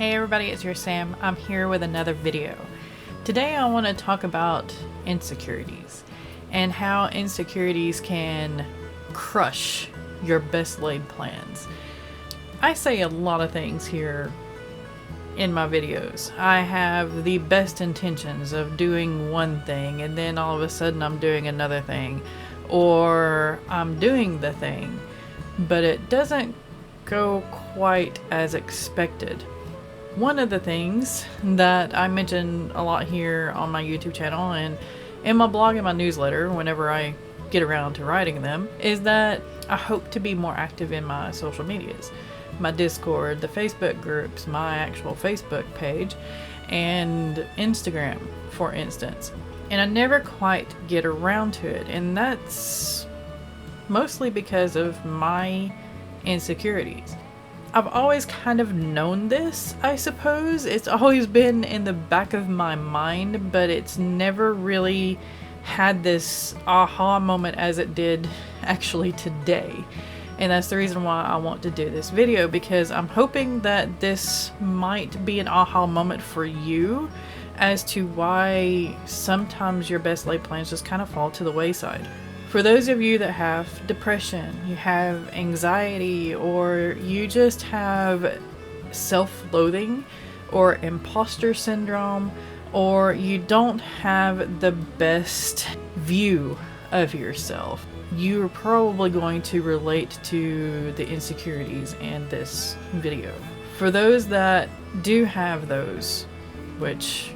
Hey everybody, it's your Sam. I'm here with another video. Today I want to talk about insecurities and how insecurities can crush your best laid plans. I say a lot of things here in my videos. I have the best intentions of doing one thing and then all of a sudden I'm doing another thing, or I'm doing the thing but it doesn't go quite as expected. One of the things that I mention a lot here on my YouTube channel and in my blog and my newsletter whenever I get around to writing them is that I hope to be more active in my social medias. My Discord, the Facebook groups, my actual Facebook page, and Instagram, for instance. And I never quite get around to it, and that's mostly because of my insecurities. I've always kind of known this, I suppose. It's always been in the back of my mind, but it's never really had this aha moment as it did actually today. And that's the reason why I want to do this video, because I'm hoping that this might be an aha moment for you as to why sometimes your best laid plans just kind of fall to the wayside. For those of you that have depression, you have anxiety, or you just have self-loathing or imposter syndrome, or you don't have the best view of yourself, you're probably going to relate to the insecurities in this video. For those that do have those, which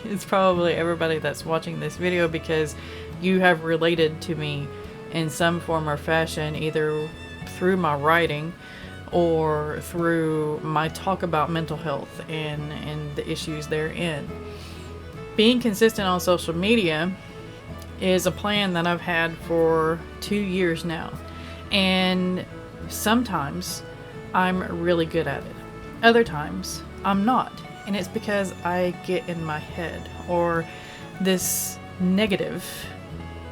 is probably everybody that's watching this video, because you have related to me in some form or fashion, either through my writing or through my talk about mental health and the issues therein. Being consistent on social media is a plan that I've had for 2 years now, and sometimes I'm really good at it. Other times I'm not, and it's because I get in my head, or this negative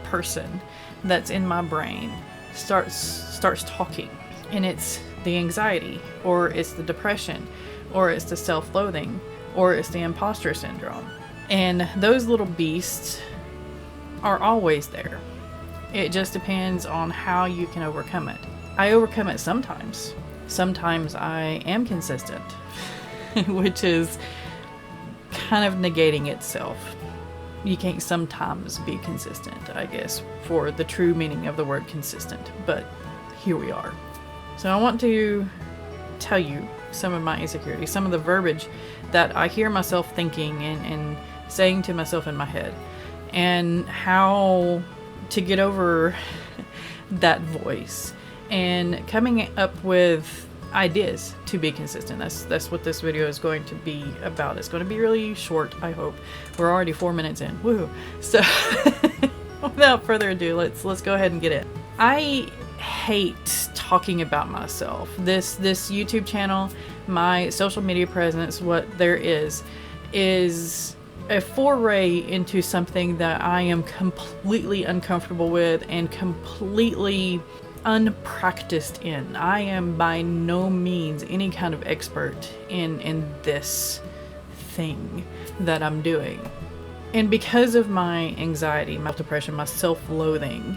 person that's in my brain starts talking, and it's the anxiety, or it's the depression, or it's the self-loathing, or it's the imposter syndrome. And those little beasts are always there. It just depends on how you can overcome it. I overcome it sometimes. Sometimes I am consistent, which is kind of negating itself. You can't sometimes be consistent, I guess, for the true meaning of the word consistent, but here we are. So I want to tell you some of my insecurities, some of the verbiage that I hear myself thinking and saying to myself in my head, and how to get over that voice and coming up with ideas to be consistent. That's what this video is going to be about. It's going to be really short, I hope. We're already 4 minutes in. Woo! So without further adu, let's go ahead and get it. I hate talking about myself. This YouTube channel, my social media presence, what there is a foray into something that I am completely uncomfortable with and completely unpracticed in. I am by no means any kind of expert in this thing that I'm doing. And because of my anxiety, my depression, my self-loathing,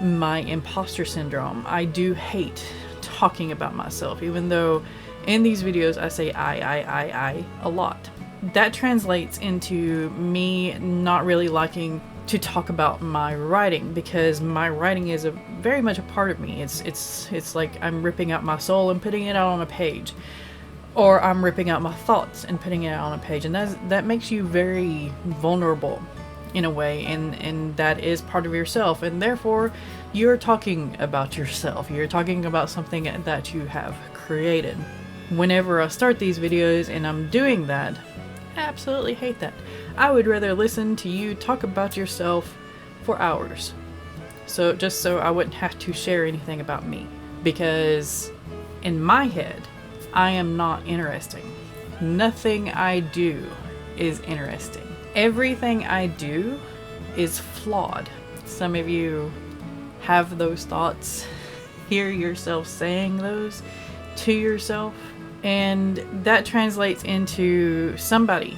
my imposter syndrome, I do hate talking about myself, even though in these videos I say I a lot. That translates into me not really liking to talk about my writing, because my writing is very much a part of me. It's like I'm ripping out my soul and putting it out on a page, or I'm ripping out my thoughts and putting it out on a page, and that makes you very vulnerable in a way, and that is part of yourself, and therefore you're talking about yourself. You're talking about something that you have created. Whenever I start these videos and I'm doing that, I absolutely hate that. I would rather listen to you talk about yourself for hours. So just so I wouldn't have to share anything about me. Because in my head, I am not interesting. Nothing I do is interesting. Everything I do is flawed. Some of you have those thoughts, hear yourself saying those to yourself, And that translates into somebody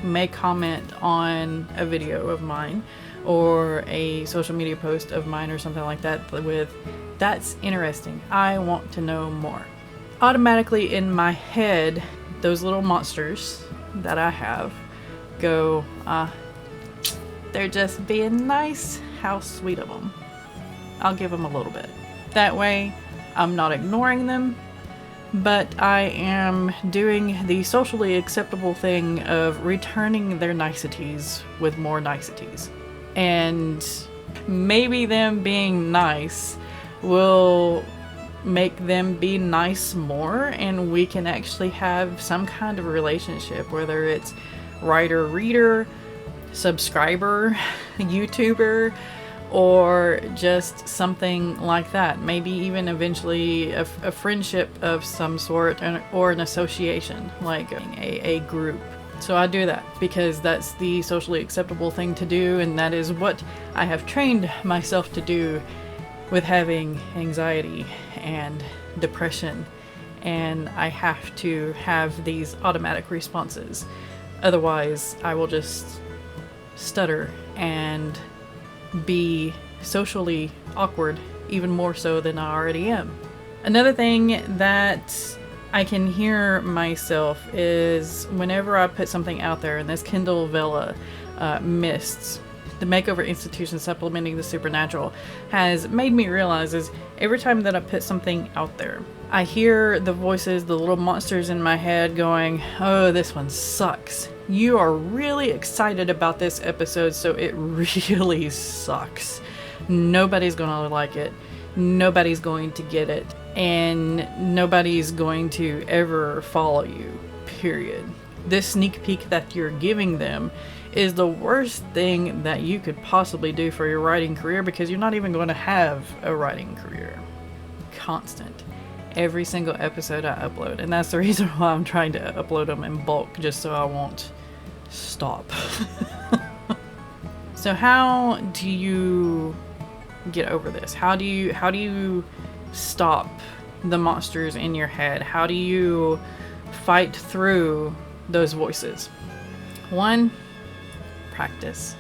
may comment on a video of mine or a social media post of mine or something like that with, "That's interesting. I want to know more." Automatically in my head, those little monsters that I have go, they're just being nice. How sweet of them. I'll give them a little bit. That way, I'm not ignoring them, but I am doing the socially acceptable thing of returning their niceties with more niceties. And maybe them being nice will make them be nice more, and we can actually have some kind of relationship, whether it's writer, reader, subscriber, YouTuber, or just something like that. Maybe even eventually a friendship of some sort, or an association, like a group. So I do that because that's the socially acceptable thing to do, and that is what I have trained myself to do with having anxiety and depression. And I have to have these automatic responses. Otherwise, I will just stutter and be socially awkward, even more so than I already am. Another thing that I can hear myself is whenever I put something out there, and this Kindle Vella Mists, the Makeover Institution Supplementing the Supernatural, has made me realize is every time that I put something out there, I hear the voices, the little monsters in my head going, "Oh, this one sucks. You are really excited about this episode, so it really sucks. Nobody's gonna like it. Nobody's going to get it. And nobody's going to ever follow you, period." This sneak peek that you're giving them is the worst thing that you could possibly do for your writing career, because you're not even going to have a writing career. Constant. Every single episode I upload. And that's the reason why I'm trying to upload them in bulk, just so I won't stop. So how do you get over this? How do you stop the monsters in your head? How do you fight through those voices? One, practice.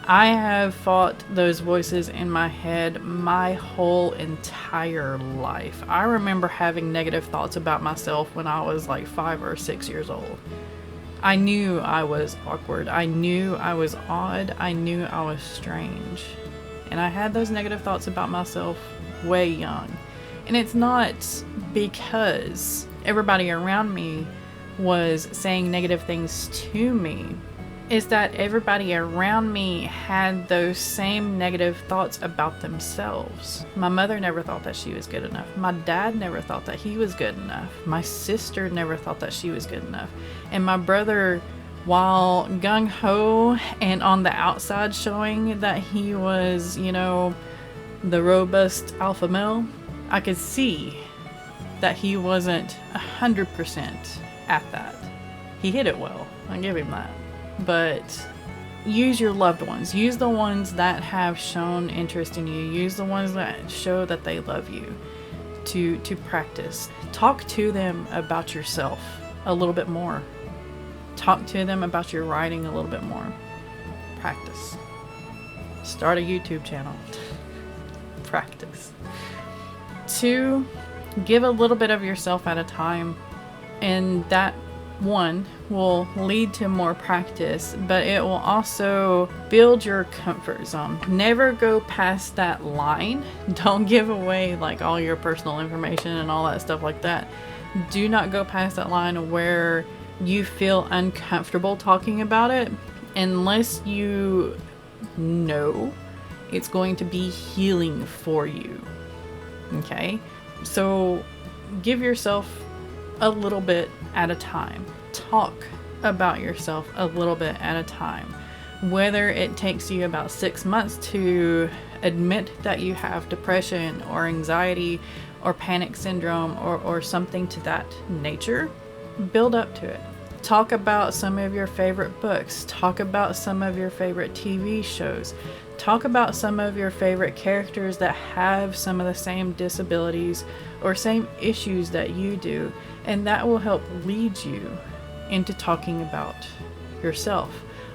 I have fought those voices in my head my whole entire life. I remember having negative thoughts about myself when I was like 5 or 6 years old. I knew I was awkward. I knew I was odd. I knew I was strange. And I had those negative thoughts about myself way young. And it's not because everybody around me was saying negative things to me. It's that everybody around me had those same negative thoughts about themselves. My mother never thought that she was good enough. My dad never thought that he was good enough. My sister never thought that she was good enough. And my brother, while gung-ho and on the outside showing that he was, the robust alpha male, I could see that he wasn't 100% at that. He hit it well. I give him that. But use your loved ones. Use the ones that have shown interest in you. Use the ones that show that they love you to practice. Talk to them about yourself a little bit more. Talk to them about your writing a little bit more. Practice. Start a YouTube channel. Practice. 2, give a little bit of yourself at a time, and that one will lead to more practice, but it will also build your comfort zone. Never go past that line. Don't give away like all your personal information and all that stuff like that. Do not go past that line where you feel uncomfortable talking about it, unless you know it's going to be healing for you. Okay? So give yourself a little bit at a time. Talk about yourself a little bit at a time. Whether it takes you about 6 months to admit that you have depression or anxiety or panic syndrome or something to that nature, build up to it. Talk about some of your favorite books. Talk about some of your favorite TV shows. Talk about some of your favorite characters that have some of the same disabilities or same issues that you do, and that will help lead you into talking about yourself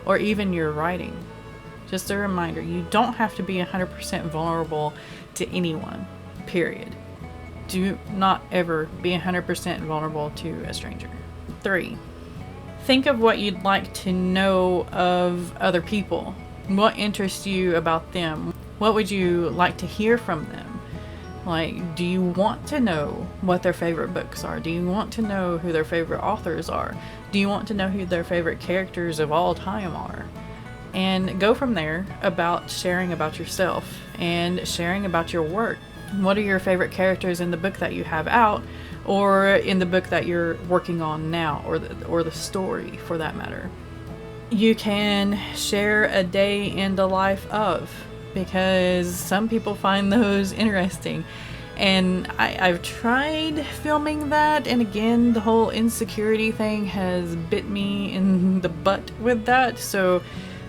or even your writing. Just a reminder, you don't have to be 100% vulnerable to anyone, period. Do not ever be 100% vulnerable to a stranger. 3. Think of what you'd like to know of other people. What interests you about them? What would you like to hear from them? Like, do you want to know what their favorite books are? Do you want to know who their favorite authors are? Do you want to know who their favorite characters of all time are? And go from there about sharing about yourself and sharing about your work. What are your favorite characters in the book that you have out, or in the book that you're working on now, or the story for that matter? You can share a day in the life of, because some people find those interesting. And I've tried filming that, and again, the whole insecurity thing has bit me in the butt with that, so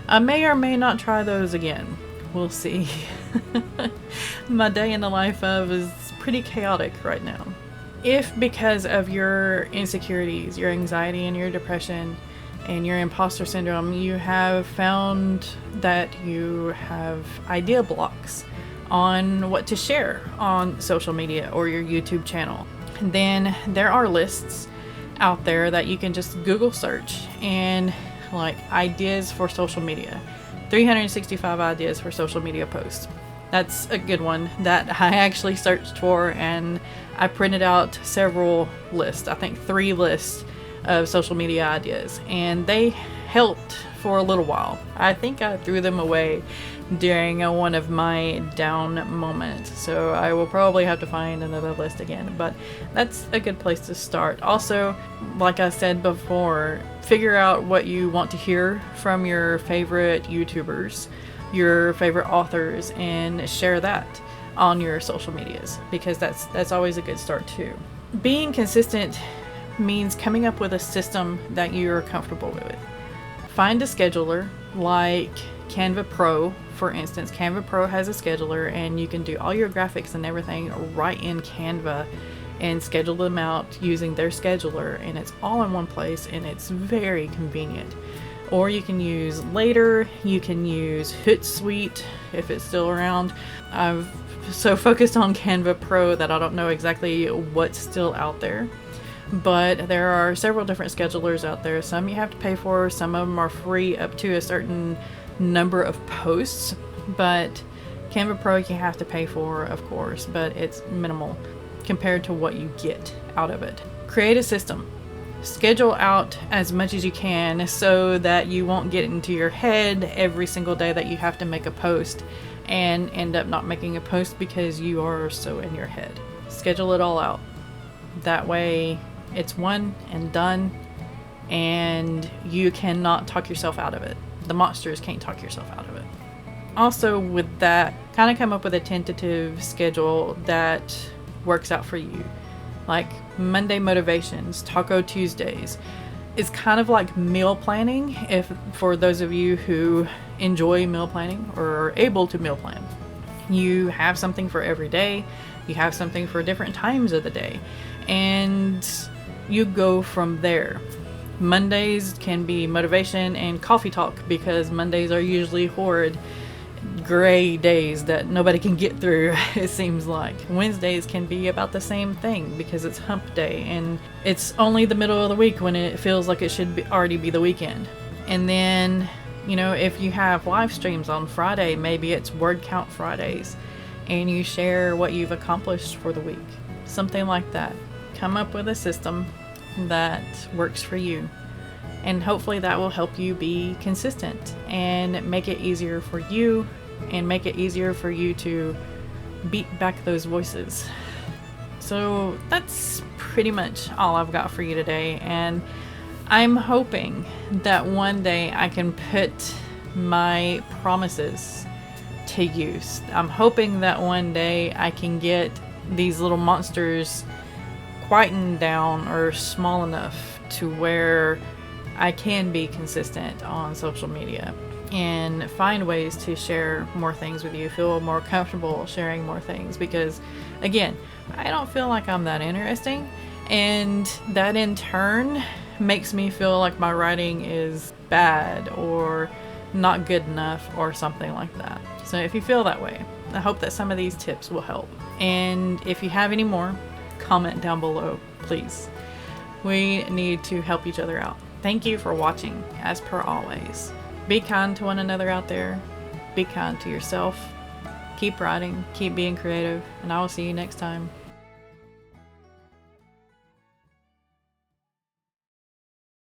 I may or may not try those again. We'll see. My day in the life of is pretty chaotic right now. If because of your insecurities, your anxiety and your depression and your imposter syndrome, you have found that you have idea blocks on what to share on social media or your YouTube channel, then there are lists out there that you can just Google search, and like ideas for social media, 365 ideas for social media posts. That's a good one that I actually searched for, and I printed out several lists, I think 3 lists of social media ideas, and they helped for a little while. I think I threw them away during one of my down moments, so I will probably have to find another list again, but that's a good place to start. Also, like I said before, figure out what you want to hear from your favorite YouTubers, your favorite authors, and share that on your social medias, because that's always a good start too. Being consistent means coming up with a system that you're comfortable with. Find a scheduler like Canva Pro, for instance. Canva Pro has a scheduler, and you can do all your graphics and everything right in Canva and schedule them out using their scheduler, and it's all in one place and it's very convenient. Or you can use Later, you can use Hootsuite if it's still around. I've so focused on Canva Pro that I don't know exactly what's still out there. But there are several different schedulers out there. Some you have to pay for, some of them are free up to a certain number of posts. But Canva Pro you have to pay for, of course, but it's minimal compared to what you get out of it. Create a system. Schedule out as much as you can so that you won't get into your head every single day that you have to make a post and end up not making a post because you are so in your head. Schedule it all out. That way it's one and done, and you cannot talk yourself out of it. The monsters can't talk yourself out of it. Also with that, kind of come up with a tentative schedule that works out for you. Like Monday motivations, Taco Tuesdays. It's kind of like meal planning, if for those of you who enjoy meal planning or are able to meal plan. You have something for every day, you have something for different times of the day, and you go from there. Mondays can be motivation and coffee talk, because Mondays are usually horrid gray days that nobody can get through, it seems like. Wednesdays can be about the same thing because it's hump day and it's only the middle of the week when it feels like it should already be the weekend. And then, you know, if you have live streams on Friday, maybe it's word count Fridays and you share what you've accomplished for the week. Something like that. Come up with a system that works for you. And hopefully that will help you be consistent and make it easier for you, and make it easier for you to beat back those voices. So that's pretty much all I've got for you today. And I'm hoping that one day I can put my promises to use. I'm hoping that one day I can get these little monsters quietened down or small enough to where I can be consistent on social media and find ways to share more things with you, feel more comfortable sharing more things, because again, I don't feel like I'm that interesting, and that in turn makes me feel like my writing is bad or not good enough or something like that. So if you feel that way, I hope that some of these tips will help. And if you have any more, comment down below, please. We need to help each other out. Thank you for watching, as per always. Be kind to one another out there. Be kind to yourself. Keep writing, keep being creative, and I will see you next time.